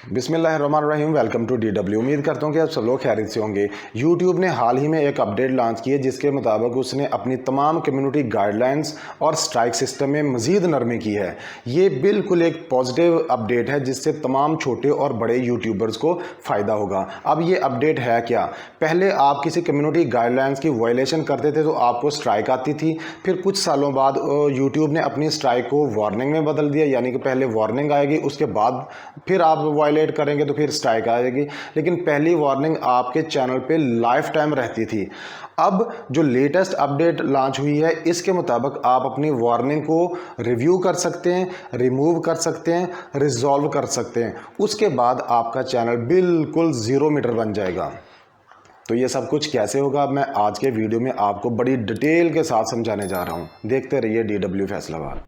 बिस्मिल्लाहिर्रहमानिर्रहीम। Welcome to DW। उम्मीद करता हूँ कि आप सब लोग खैरियत से होंगे। यूट्यूब ने हाल ही में एक अपडेट लॉन्च की है जिसके मुताबिक उसने अपनी तमाम कम्युनिटी गाइडलाइंस और स्ट्राइक सिस्टम में मज़ीद नरमी की है। ये बिल्कुल एक पॉजिटिव अपडेट है जिससे तमाम छोटे और बड़े यूट्यूबर्स को फ़ायदा होगा। अब ये अपडेट है क्या? पहले आप किसी कम्युनिटी गाइडलाइंस की वायलेशन करते थे तो आपको स्ट्राइक आती थी। फिर कुछ सालों बाद यूट्यूब ने अपनी स्ट्राइक को वार्निंग में बदल दिया, यानी कि पहले वार्निंग आएगी, उसके बाद फिर आप वायलेट करेंगे तो फिर स्ट्राइक आएगी। लेकिन पहली वार्निंग आपके चैनल पे लाइफ टाइम रहती थी। अब जो लेटेस्ट अपडेट लॉन्च हुई है इसके मुताबिक आप अपनी वार्निंग को रिव्यू कर सकते हैं, रिमूव कर सकते हैं, रिजॉल्व कर सकते हैं। उसके बाद आपका चैनल बिल्कुल 0 मीटर बन जाएगा। तो ये सब कुछ कैसे होगा, अब मैं आज के वीडियो में आपको बड़ी डिटेल के साथ समझाने जा रहा हूँ। देखते रहिए DW फैसलाबाद।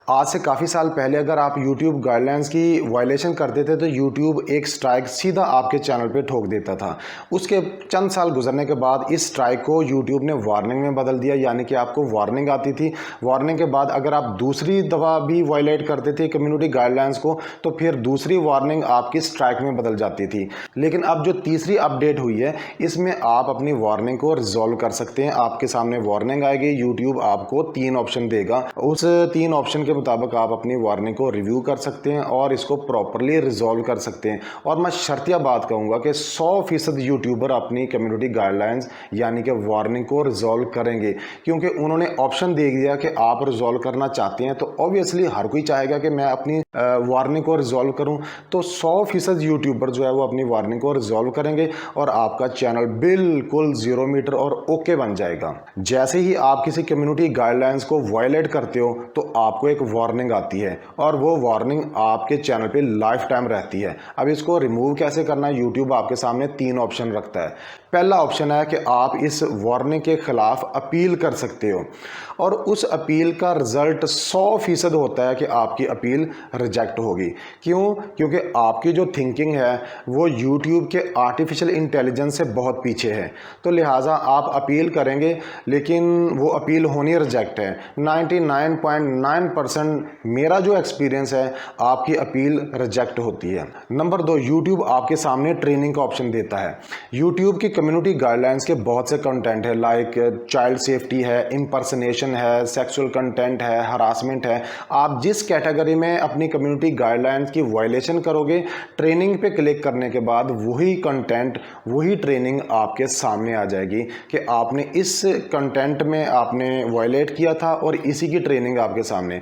आज से काफ़ी साल पहले अगर आप YouTube गाइडलाइंस की वायलेशन करते थे तो YouTube एक स्ट्राइक सीधा आपके चैनल पे ठोक देता था। उसके चंद साल गुजरने के बाद इस स्ट्राइक को YouTube ने वार्निंग में बदल दिया, यानी कि आपको वार्निंग आती थी। वार्निंग के बाद अगर आप दूसरी दफ़ा भी वायलेट करते थे कम्युनिटी गाइडलाइंस को तो फिर दूसरी वार्निंग आपकी स्ट्राइक में बदल जाती थी। लेकिन अब जो तीसरी अपडेट हुई है इसमें आप अपनी वार्निंग को रिजॉल्व कर सकते हैं। आपके सामने वार्निंग आएगी, YouTube आपको 3 ऑप्शन देगा। उस 3 ऑप्शन के मुताबिक आप अपनी वार्निंग को रिव्यू कर सकते हैं और इसको प्रॉपरली रिजॉल्व कर सकते हैं। और मैं शर्तिया बात कहूँगा कि 100% यूट्यूबर अपनी कम्युनिटी गाइडलाइंस यानी कि वार्निंग को रिजॉल्व करेंगे, क्योंकि उन्होंने ऑप्शन दे दिया कि आप रिजॉल्व करना चाहते हैं। तो ऑब्वियसली हर कोई चाहेगा कि मैं अपनी वार्निंग को रिजॉल्व करूं। तो 100% यूट्यूबर जो है वो अपनी वार्निंग को रिजॉल्व करेंगे और आपका चैनल बिल्कुल 0 मीटर और ओके बन जाएगा। जैसे ही आप किसी कम्युनिटी गाइडलाइंस को वायलेट करते हो तो आपको एक वार्निंग आती है और वो वार्निंग आपके चैनल पे लाइफ टाइम रहती है। अब इसको रिमूव कैसे करना है, यूट्यूब आपके सामने 3 ऑप्शन रखता है। पहला ऑप्शन है कि आप इस वार्निंग के खिलाफ अपील कर सकते हो और उस अपील का रिजल्ट 100% होता है कि आपकी अपील रिजेक्ट होगी। क्यों? क्योंकि आपकी जो थिंकिंग है वो यूट्यूब के आर्टिफिशियल इंटेलिजेंस से बहुत पीछे है। तो लिहाजा आप अपील करेंगे लेकिन वो अपील होनी रिजेक्ट है। 99.9% मेरा जो एक्सपीरियंस है आपकी अपील रिजेक्ट होती है। नंबर 2, यूट्यूब आपके सामने ट्रेनिंग का ऑप्शन देता है। यूट्यूब की कम्युनिटी गाइडलाइंस के बहुत से कंटेंट है, लाइक चाइल्ड सेफ्टी है, इम्पर्सनेशन है, सेक्सुअल कंटेंट है, हरासमेंट है। आप जिस कैटेगरी में अपनी कम्युनिटी गाइडलाइंस की वायलेशन करोगे, ट्रेनिंग पे क्लिक करने के बाद वही कंटेंट, वही ट्रेनिंग आपके सामने आ जाएगी कि आपने इस कंटेंट में आपने वायलेट किया था और इसी की ट्रेनिंग आपके सामने।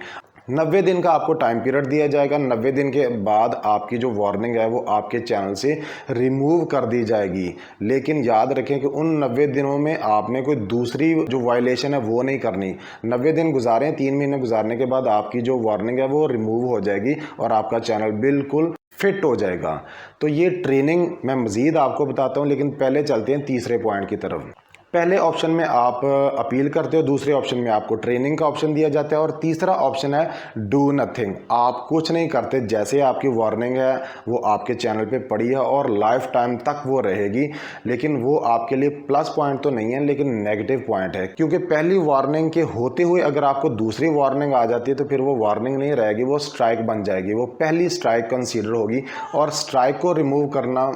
90 दिन का आपको टाइम पीरियड दिया जाएगा। 90 दिन के बाद आपकी जो वार्निंग है वो आपके चैनल से रिमूव कर दी जाएगी। लेकिन याद रखें कि उन 90 दिनों में आपने कोई दूसरी जो वायलेशन है वो नहीं करनी। 90 दिन गुजारें, 3 महीने गुजारने के बाद आपकी जो वार्निंग है वो रिमूव हो जाएगी और आपका चैनल बिल्कुल फिट हो जाएगा। तो ये ट्रेनिंग मैं मज़ीद आपको बताता हूँ, लेकिन पहले चलते हैं तीसरे पॉइंट की तरफ। पहले ऑप्शन में आप अपील करते हो, दूसरे ऑप्शन में आपको ट्रेनिंग का ऑप्शन दिया जाता है और तीसरा ऑप्शन है डू नथिंग। आप कुछ नहीं करते, जैसे आपकी वार्निंग है वो आपके चैनल पे पड़ी है और लाइफ टाइम तक वो रहेगी। लेकिन वो आपके लिए प्लस पॉइंट तो नहीं है लेकिन नेगेटिव पॉइंट है, क्योंकि पहली वार्निंग के होते हुए अगर आपको दूसरी वार्निंग आ जाती है तो फिर वो वार्निंग नहीं रहेगी, वो स्ट्राइक बन जाएगी। वो पहली स्ट्राइक कंसीडर होगी और स्ट्राइक को रिमूव करना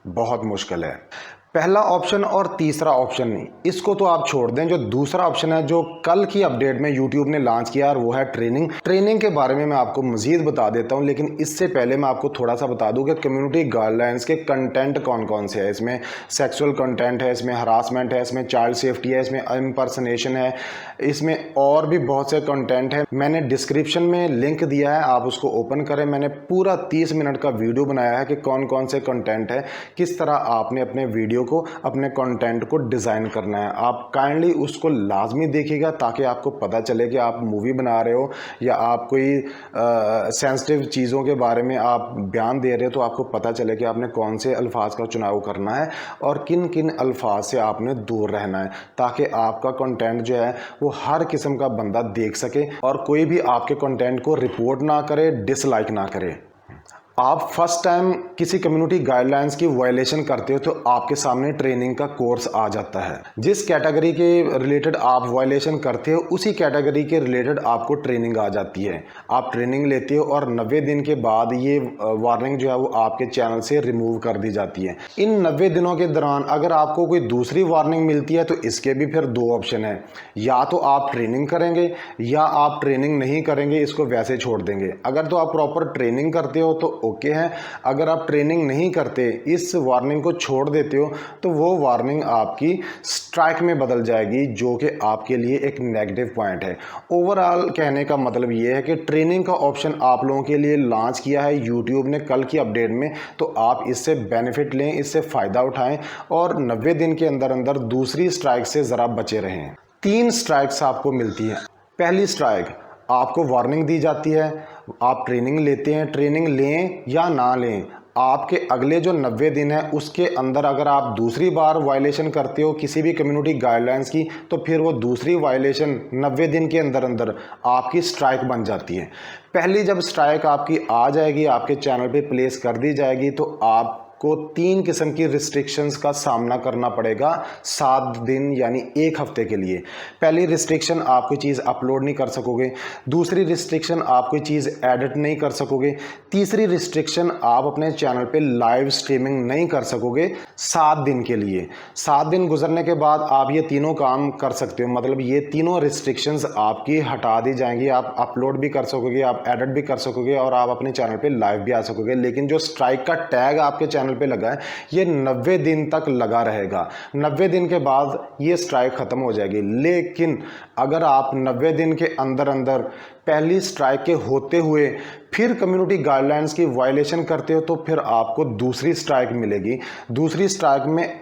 बहुत मुश्किल है। पहला ऑप्शन और तीसरा ऑप्शन नहीं, इसको तो आप छोड़ दें। जो दूसरा ऑप्शन है जो कल की अपडेट में यूट्यूब ने लॉन्च किया और वो है ट्रेनिंग। ट्रेनिंग के बारे में मैं आपको मजीद बता देता हूं, लेकिन इससे पहले मैं आपको थोड़ा सा बता दूं कि कम्युनिटी गाइडलाइंस के कंटेंट कौन कौन से हैं। इसमें सेक्सुअल कंटेंट है, इसमें हरासमेंट है, इसमें चाइल्ड सेफ्टी है, इसमें इम्पर्सनेशन है, इसमें और भी बहुत से कंटेंट है। मैंने डिस्क्रिप्शन में लिंक दिया है, आप उसको ओपन करें। मैंने पूरा 30 मिनट का वीडियो बनाया है कि कौन कौन से कंटेंट है, किस तरह आपने अपने वीडियो को, अपने कंटेंट को डिज़ाइन करना है। आप काइंडली उसको लाजमी देखिएगा ताकि आपको पता चले कि आप मूवी बना रहे हो या आप कोई सेंसिटिव चीज़ों के बारे में आप बयान दे रहे हो, तो आपको पता चले कि आपने कौन से अल्फाज का चुनाव करना है और किन किन अल्फाज से आपने दूर रहना है, ताकि आपका कंटेंट जो है वो हर किस्म का बंदा देख सके और कोई भी आपके कंटेंट को रिपोर्ट ना करे, डिसलाइक ना करे। आप फर्स्ट टाइम किसी कम्युनिटी गाइडलाइंस की वायलेशन करते हो तो आपके सामने ट्रेनिंग का कोर्स आ जाता है। जिस कैटेगरी के रिलेटेड आप वायलेशन करते हो उसी कैटेगरी के रिलेटेड आपको ट्रेनिंग आ जाती है। आप ट्रेनिंग लेते हो और 90 दिन के बाद ये वार्निंग जो है वो आपके चैनल से रिमूव कर दी जाती है। इन 90 दिनों के दौरान अगर आपको कोई दूसरी वार्निंग मिलती है तो इसके भी फिर दो ऑप्शन है, या तो आप ट्रेनिंग करेंगे या आप ट्रेनिंग नहीं करेंगे, इसको वैसे छोड़ देंगे। अगर तो आप प्रॉपर ट्रेनिंग करते हो तो ओके है, अगर आप ट्रेनिंग नहीं करते, इस वार्निंग को छोड़ देते हो तो वो वार्निंग आपकी स्ट्राइक में बदल जाएगी, जो कि आपके लिए एक नेगेटिव पॉइंट है। ओवरऑल कहने का मतलब ये है कि ट्रेनिंग का ऑप्शन आप लोगों के लिए लॉन्च किया है यूट्यूब ने कल की अपडेट में, तो आप इससे बेनिफिट लें, इससे फ़ायदा उठाएं और 90 दिन के अंदर अंदर दूसरी स्ट्राइक से ज़रा बचे रहें। 3 स्ट्राइक्स आपको मिलती हैं। पहली स्ट्राइक, आपको वार्निंग दी जाती है, आप ट्रेनिंग लेते हैं, ट्रेनिंग लें या ना लें, आपके अगले जो 90 दिन है उसके अंदर अगर आप दूसरी बार वायलेशन करते हो किसी भी कम्युनिटी गाइडलाइंस की, तो फिर वो दूसरी वायलेशन 90 दिन के अंदर अंदर आपकी स्ट्राइक बन जाती है। पहली जब स्ट्राइक आपकी आ जाएगी, आपके चैनल पे प्लेस कर दी जाएगी, तो आप को 3 किस्म की रिस्ट्रिक्शंस का सामना करना पड़ेगा 7 दिन यानी 1 हफ्ते के लिए। पहली रिस्ट्रिक्शन, आप कोई चीज़ अपलोड नहीं कर सकोगे। दूसरी रिस्ट्रिक्शन, आप कोई चीज़ एडिट नहीं कर सकोगे। तीसरी रिस्ट्रिक्शन, आप अपने चैनल पे लाइव स्ट्रीमिंग नहीं कर सकोगे 7 दिन के लिए। 7 दिन गुजरने के बाद आप ये तीनों काम कर सकते हो, मतलब ये तीनों रिस्ट्रिक्शंस आपकी हटा दी जाएंगी। आप अपलोड भी कर सकोगे, आप एडिट भी कर सकोगे और आप अपने चैनल पे लाइव भी आ सकोगे। लेकिन जो स्ट्राइक का टैग आपके चैनल पे लगा है ये 90 दिन तक लगा रहेगा। 90 दिन के बाद ये स्ट्राइक खत्म हो जाएगी। लेकिन अगर आप 90 दिन के अंदर अंदर पहली स्ट्राइक के होते हुए फिर कम्युनिटी गाइडलाइंस की वायलेशन करते हो तो फिर आपको दूसरी स्ट्राइक मिलेगी। दूसरी स्ट्राइक में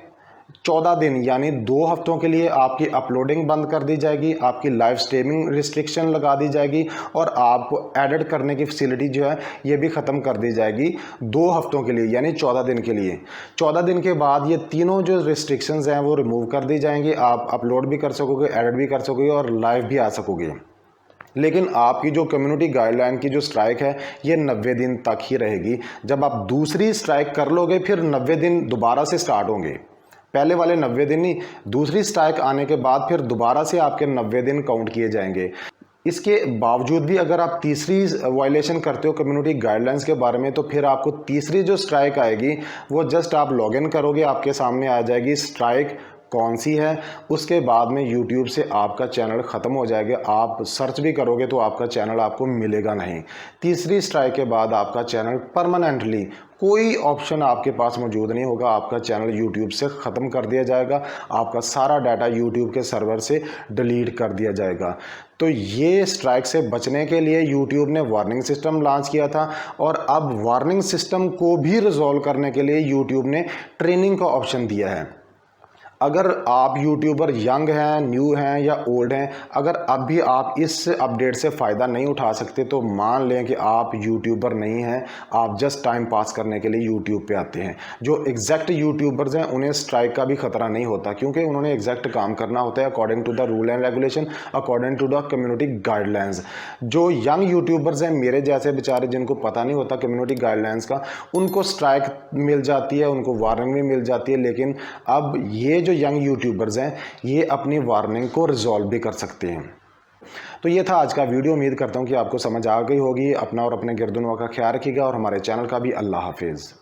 14 दिन यानी 2 हफ्तों के लिए आपकी अपलोडिंग बंद कर दी जाएगी, आपकी लाइव स्ट्रीमिंग रिस्ट्रिक्शन लगा दी जाएगी और आपको एडिट करने की फैसिलिटी जो है ये भी ख़त्म कर दी जाएगी 2 हफ्तों के लिए यानी 14 दिन के लिए। 14 दिन के बाद ये तीनों जो रिस्ट्रिक्शंस हैं वो रिमूव कर दी जाएंगी। आप अपलोड भी कर सकोगे, एडिट भी कर सकोगे और लाइव भी आ सकोगे। लेकिन आपकी जो कम्युनिटी गाइडलाइन की जो स्ट्राइक है ये 90 दिन तक ही रहेगी। जब आप दूसरी स्ट्राइक कर लोगे फिर 90 दिन दोबारा से स्टार्ट होंगे। पहले वाले 90 दिन नहीं, दूसरी स्ट्राइक आने के बाद फिर दोबारा से आपके 90 दिन काउंट किए जाएंगे। इसके बावजूद भी अगर आप तीसरी वायलेशन करते हो कम्युनिटी गाइडलाइंस के बारे में, तो फिर आपको तीसरी जो स्ट्राइक आएगी वो जस्ट आप लॉगिन करोगे, आपके सामने आ जाएगी स्ट्राइक कौन सी है। उसके बाद में YouTube से आपका चैनल ख़त्म हो जाएगा। आप सर्च भी करोगे तो आपका चैनल आपको मिलेगा नहीं। तीसरी स्ट्राइक के बाद आपका चैनल परमानेंटली कोई ऑप्शन आपके पास मौजूद नहीं होगा, आपका चैनल YouTube से ख़त्म कर दिया जाएगा, आपका सारा डाटा YouTube के सर्वर से डिलीट कर दिया जाएगा। तो ये स्ट्राइक से बचने के लिए YouTube ने वार्निंग सिस्टम लॉन्च किया था और अब वार्निंग सिस्टम को भी रिजॉल्व करने के लिए YouTube ने ट्रेनिंग का ऑप्शन दिया है। अगर आप यूट्यूबर यंग हैं, न्यू हैं या ओल्ड हैं, अगर अब भी आप इस अपडेट से फ़ायदा नहीं उठा सकते तो मान लें कि आप यूट्यूबर नहीं हैं, आप जस्ट टाइम पास करने के लिए यूट्यूब पे आते हैं। जो एग्जैक्ट यूट्यूबर्स हैं उन्हें स्ट्राइक का भी खतरा नहीं होता, क्योंकि उन्होंने एग्जैक्ट काम करना होता है according to the rule and regulation, according to the community guidelines. जो यंग यूट्यूबर्स हैं, मेरे जैसे बेचारे जिनको पता नहीं होता कम्युनिटी गाइडलाइंस का, उनको स्ट्राइक मिल जाती है, उनको वार्निंग भी मिल जाती है। लेकिन अब ये जो यंग यूट्यूबर्स हैं ये अपनी वार्निंग को रिजॉल्व भी कर सकते हैं। तो ये था आज का वीडियो। उम्मीद करता हूँ कि आपको समझ आ गई होगी। अपना और अपने गिरदुनवा का ख्याल रखिएगा और हमारे चैनल का भी। अल्लाह हाफिज़।